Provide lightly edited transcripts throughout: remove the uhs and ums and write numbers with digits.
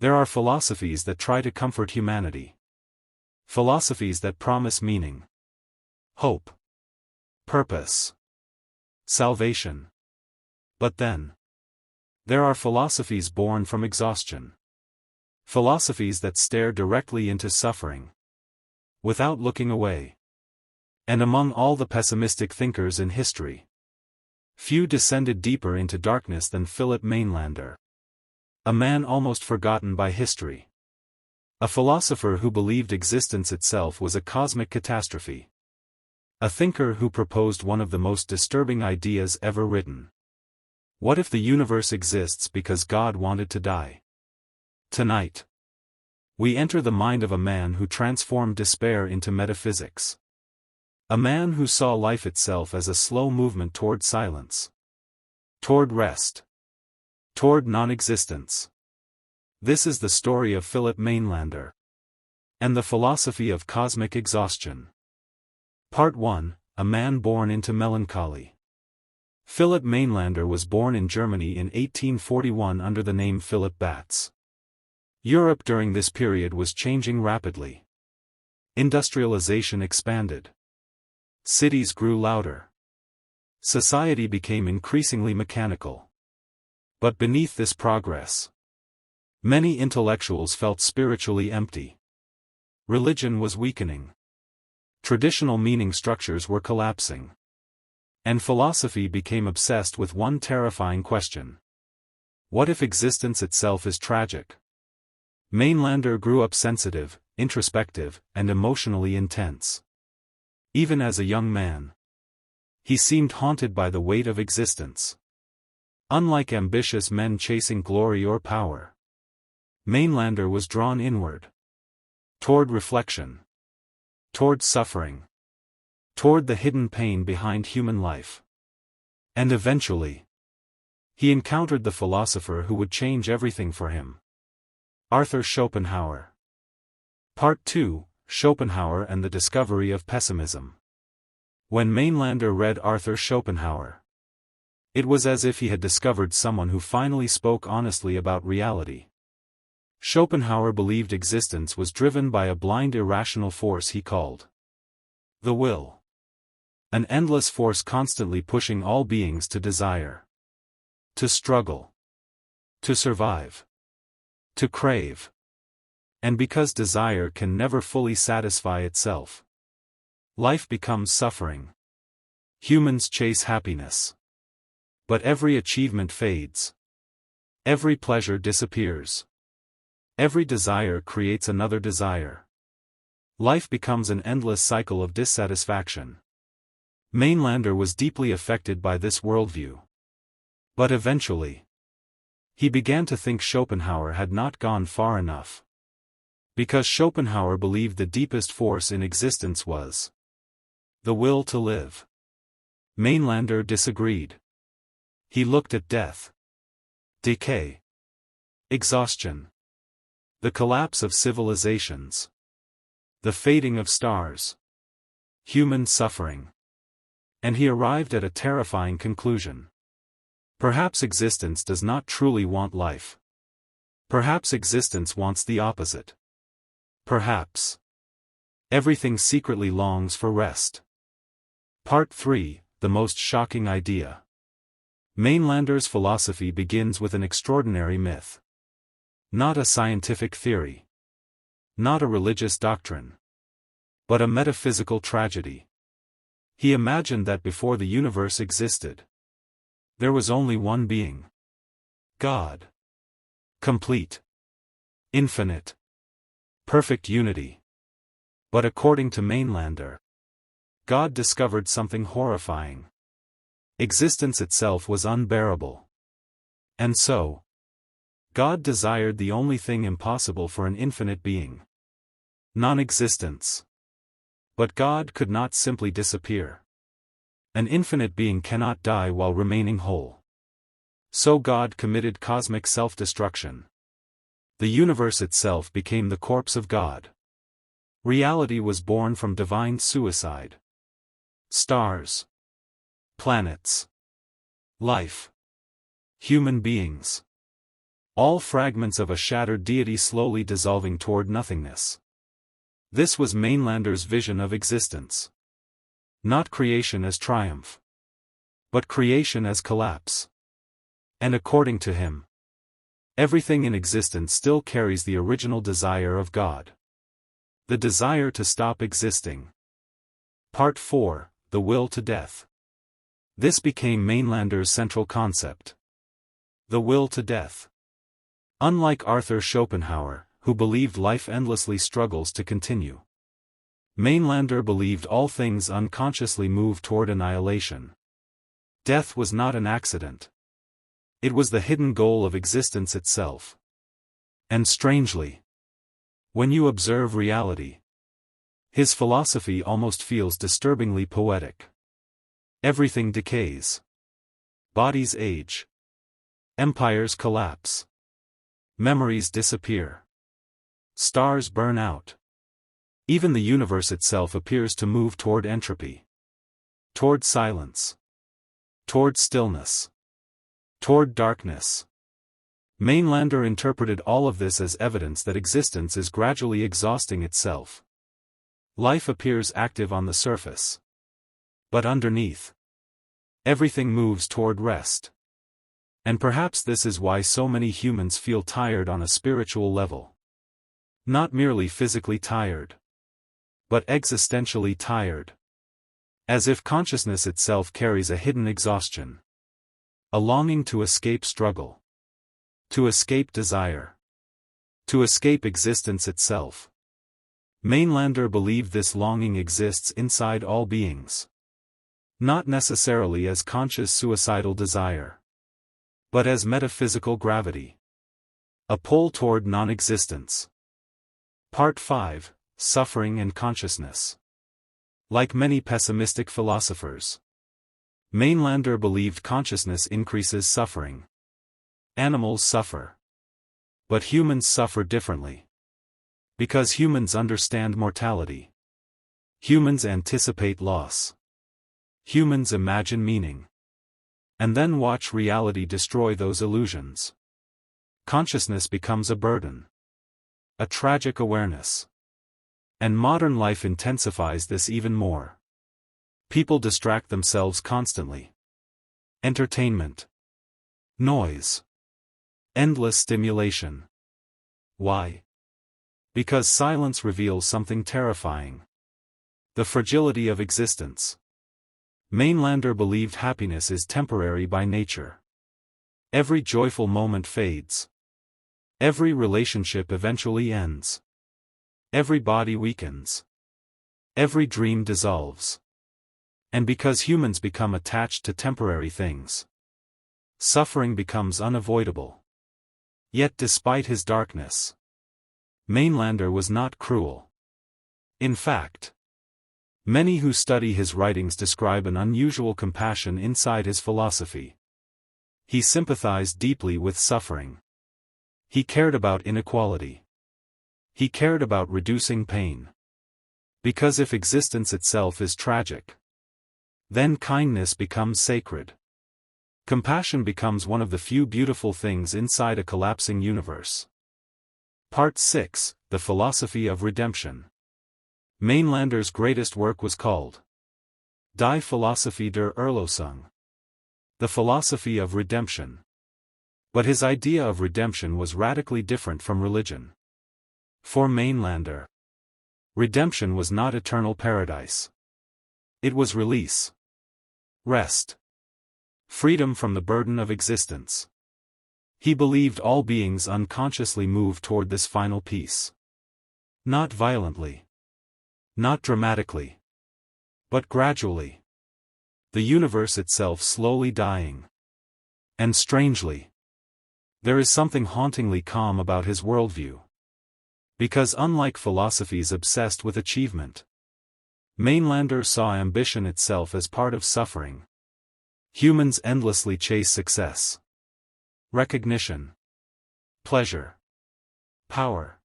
There are philosophies that try to comfort humanity. Philosophies that promise meaning, hope, purpose, salvation. But then, there are philosophies born from exhaustion. Philosophies that stare directly into suffering, without looking away. And among all the pessimistic thinkers in history, few descended deeper into darkness than Philipp Mainländer. A man almost forgotten by history. A philosopher who believed existence itself was a cosmic catastrophe. A thinker who proposed one of the most disturbing ideas ever written. What if the universe exists because God wanted to die? Tonight, we enter the mind of a man who transformed despair into metaphysics. A man who saw life itself as a slow movement toward silence, toward rest, toward non-existence. This is the story of Philipp Mainländer and the philosophy of cosmic exhaustion. Part 1: A man born into melancholy. Philipp Mainländer was born in Germany in 1841 under the name Philipp Batz. Europe during this period was changing rapidly. Industrialization expanded. Cities grew louder. Society became increasingly mechanical. But beneath this progress, many intellectuals felt spiritually empty. Religion was weakening. Traditional meaning structures were collapsing. And philosophy became obsessed with one terrifying question. What if existence itself is tragic? Mainländer grew up sensitive, introspective, and emotionally intense. Even as a young man, he seemed haunted by the weight of existence. Unlike ambitious men chasing glory or power, Mainländer was drawn inward. Toward reflection. Toward suffering. Toward the hidden pain behind human life. And eventually, he encountered the philosopher who would change everything for him. Arthur Schopenhauer. Part 2: Schopenhauer and the Discovery of Pessimism. When Mainländer read Arthur Schopenhauer, it was as if he had discovered someone who finally spoke honestly about reality. Schopenhauer believed existence was driven by a blind irrational force he called the will. An endless force constantly pushing all beings to desire, to struggle, to survive, to crave. And because desire can never fully satisfy itself, life becomes suffering. Humans chase happiness. But every achievement fades. Every pleasure disappears. Every desire creates another desire. Life becomes an endless cycle of dissatisfaction. Mainländer was deeply affected by this worldview. But eventually, he began to think Schopenhauer had not gone far enough. Because Schopenhauer believed the deepest force in existence was the will to live. Mainländer disagreed. He looked at death, decay, exhaustion, the collapse of civilizations, the fading of stars, human suffering. And he arrived at a terrifying conclusion. Perhaps existence does not truly want life. Perhaps existence wants the opposite. Perhaps everything secretly longs for rest. Part 3: The most shocking idea. Mainländer's philosophy begins with an extraordinary myth. Not a scientific theory. Not a religious doctrine. But a metaphysical tragedy. He imagined that before the universe existed, there was only one being. God. Complete. Infinite. Perfect unity. But according to Mainländer, God discovered something horrifying. Existence itself was unbearable. And so, God desired the only thing impossible for an infinite being: non-existence. But God could not simply disappear. An infinite being cannot die while remaining whole. So God committed cosmic self-destruction. The universe itself became the corpse of God. Reality was born from divine suicide. Stars, planets, life, human beings, All fragments of a shattered deity slowly dissolving toward nothingness. This was Mainländer's vision of existence. Not creation as triumph, but creation as collapse. And according to him, everything in existence still carries the original desire of God. The desire to stop existing. Part 4, The Will to Death. This became Mainländer's central concept. The will to death. Unlike Arthur Schopenhauer, who believed life endlessly struggles to continue, Mainländer believed all things unconsciously move toward annihilation. Death was not an accident. It was the hidden goal of existence itself. And strangely, when you observe reality, his philosophy almost feels disturbingly poetic. Everything decays. Bodies age. Empires collapse. Memories disappear. Stars burn out. Even the universe itself appears to move toward entropy. Toward silence. Toward stillness. Toward darkness. Mainländer interpreted all of this as evidence that existence is gradually exhausting itself. Life appears active on the surface. But underneath, everything moves toward rest. And perhaps this is why so many humans feel tired on a spiritual level. Not merely physically tired, but existentially tired. As if consciousness itself carries a hidden exhaustion. A longing to escape struggle. To escape desire. To escape existence itself. Mainländer believed this longing exists inside all beings. Not necessarily as conscious suicidal desire, but as metaphysical gravity. A pull toward non-existence. Part 5, Suffering and Consciousness. Like many pessimistic philosophers, Mainländer believed consciousness increases suffering. Animals suffer. But humans suffer differently. Because humans understand mortality. Humans anticipate loss. Humans imagine meaning. And then watch reality destroy those illusions. Consciousness becomes a burden. A tragic awareness. And modern life intensifies this even more. People distract themselves constantly. Entertainment. Noise. Endless stimulation. Why? Because silence reveals something terrifying. The fragility of existence. Mainländer believed happiness is temporary by nature. Every joyful moment fades. Every relationship eventually ends. Every body weakens. Every dream dissolves. And because humans become attached to temporary things, suffering becomes unavoidable. Yet despite his darkness, Mainländer was not cruel. In fact, many who study his writings describe an unusual compassion inside his philosophy. He sympathized deeply with suffering. He cared about inequality. He cared about reducing pain. Because if existence itself is tragic, then kindness becomes sacred. Compassion becomes one of the few beautiful things inside a collapsing universe. Part 6, The Philosophy of Redemption. Mainländer's greatest work was called Die Philosophie der Erlösung. The Philosophy of Redemption. But his idea of redemption was radically different from religion. For Mainländer, redemption was not eternal paradise. It was release. Rest. Freedom from the burden of existence. He believed all beings unconsciously move toward this final peace. Not violently. Not dramatically. But gradually. The universe itself slowly dying. And strangely, there is something hauntingly calm about his worldview. Because unlike philosophies obsessed with achievement, Mainländer saw ambition itself as part of suffering. Humans endlessly chase success, recognition, pleasure, power.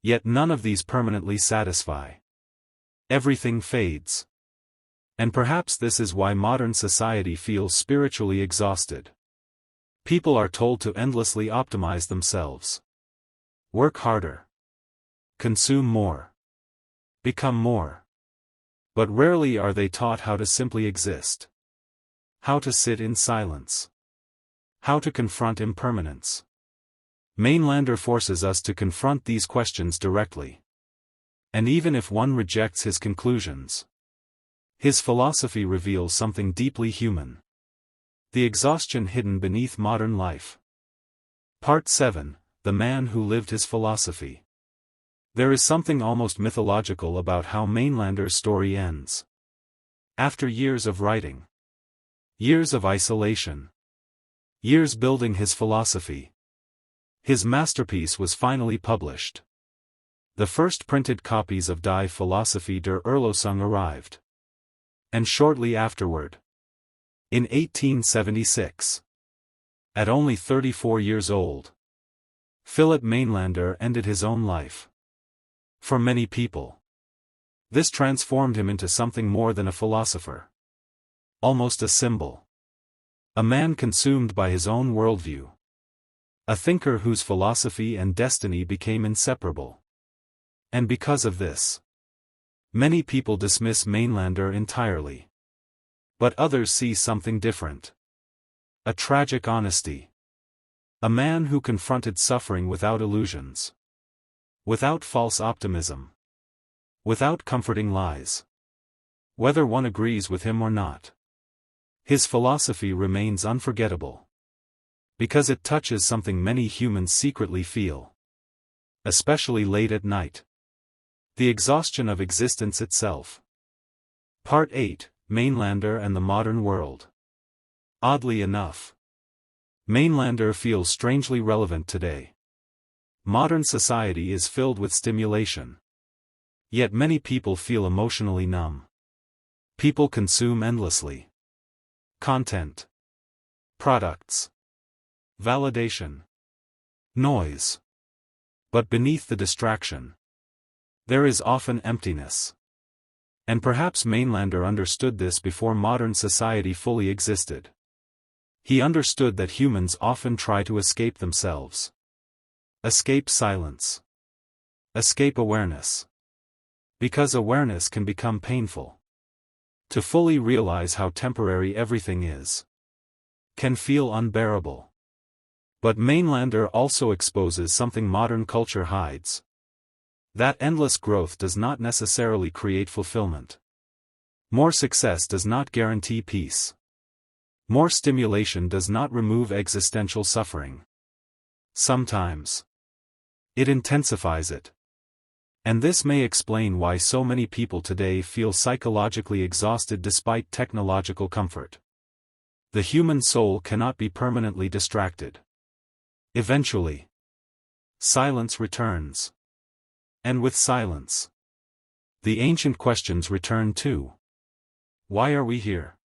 Yet none of these permanently satisfy. Everything fades. And perhaps this is why modern society feels spiritually exhausted. People are told to endlessly optimize themselves. Work harder. Consume more. Become more. But rarely are they taught how to simply exist. How to sit in silence. How to confront impermanence. Mainlander forces us to confront these questions directly. And even if one rejects his conclusions, his philosophy reveals something deeply human. The exhaustion hidden beneath modern life. Part 7, The Man Who Lived His Philosophy. There is something almost mythological about how Mainlander's story ends. After years of writing, years of isolation, years building his philosophy, his masterpiece was finally published. The first printed copies of Die Philosophie der Erlösung arrived. And shortly afterward, in 1876, at only 34 years old, Philipp Mainländer ended his own life. For many people, this transformed him into something more than a philosopher. Almost a symbol. A man consumed by his own worldview. A thinker whose philosophy and destiny became inseparable. And because of this, many people dismiss Mainländer entirely. But others see something different. A tragic honesty. A man who confronted suffering without illusions. Without false optimism. Without comforting lies. Whether one agrees with him or not, his philosophy remains unforgettable. Because it touches something many humans secretly feel. Especially late at night. The exhaustion of existence itself. Part 8, Mainländer and the Modern World. Oddly enough, Mainländer feels strangely relevant today. Modern society is filled with stimulation. Yet many people feel emotionally numb. People consume endlessly. Content. Products. Validation. Noise. But beneath the distraction, there is often emptiness. And perhaps Mainländer understood this before modern society fully existed. He understood that humans often try to escape themselves. Escape silence. Escape awareness. Because awareness can become painful. To fully realize how temporary everything is can feel unbearable. But Mainländer also exposes something modern culture hides. That endless growth does not necessarily create fulfillment. More success does not guarantee peace. More stimulation does not remove existential suffering. Sometimes it intensifies it. And this may explain why so many people today feel psychologically exhausted despite technological comfort. The human soul cannot be permanently distracted. Eventually, silence returns. And with silence, the ancient questions return too. Why are we here?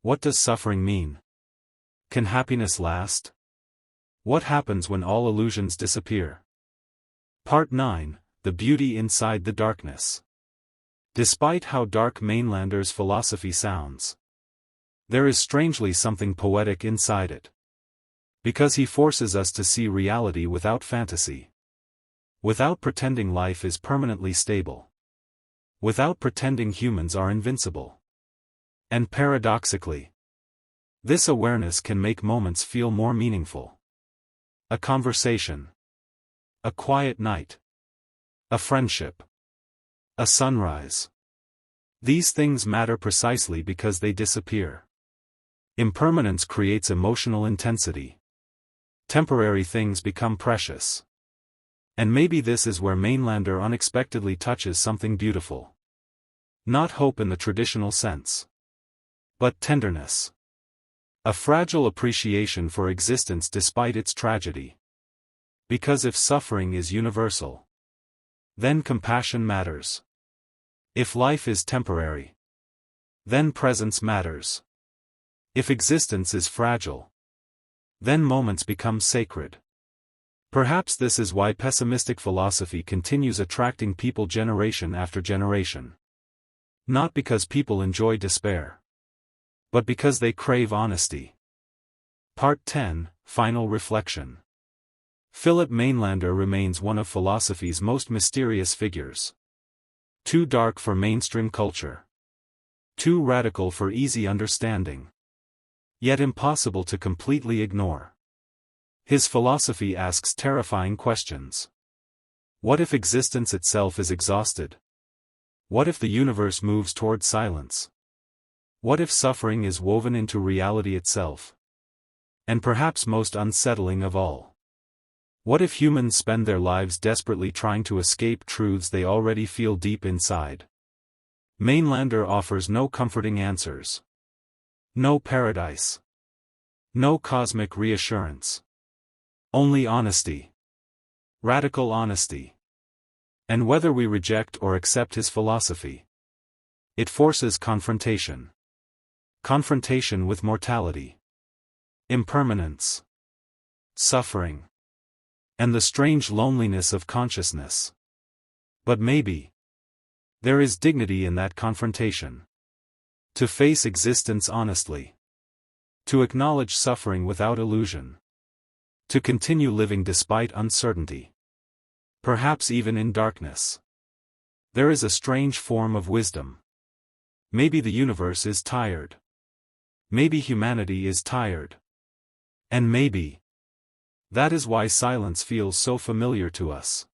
What does suffering mean? Can happiness last? What happens when all illusions disappear? Part 9, The Beauty Inside the Darkness. Despite how dark Mainlander's philosophy sounds, there is strangely something poetic inside it. Because he forces us to see reality without fantasy. Without pretending life is permanently stable. Without pretending humans are invincible. And paradoxically, this awareness can make moments feel more meaningful. A conversation. A quiet night. A friendship. A sunrise. These things matter precisely because they disappear. Impermanence creates emotional intensity. Temporary things become precious. And maybe this is where Mainländer unexpectedly touches something beautiful. Not hope in the traditional sense, but tenderness. A fragile appreciation for existence despite its tragedy. Because if suffering is universal, then compassion matters. If life is temporary, then presence matters. If existence is fragile, then moments become sacred. Perhaps this is why pessimistic philosophy continues attracting people generation after generation. Not because people enjoy despair, but because they crave honesty. Part 10, Final Reflection. Philipp Mainländer remains one of philosophy's most mysterious figures. Too dark for mainstream culture. Too radical for easy understanding. Yet impossible to completely ignore. His philosophy asks terrifying questions. What if existence itself is exhausted? What if the universe moves toward silence? What if suffering is woven into reality itself? And perhaps most unsettling of all, what if humans spend their lives desperately trying to escape truths they already feel deep inside? Mainländer offers no comforting answers. No paradise. No cosmic reassurance. Only honesty. Radical honesty. And whether we reject or accept his philosophy, it forces confrontation. Confrontation with mortality. Impermanence. Suffering. And the strange loneliness of consciousness. But maybe there is dignity in that confrontation. To face existence honestly. To acknowledge suffering without illusion. To continue living despite uncertainty. Perhaps even in darkness. There is a strange form of wisdom. Maybe the universe is tired. Maybe humanity is tired. And maybe that is why silence feels so familiar to us.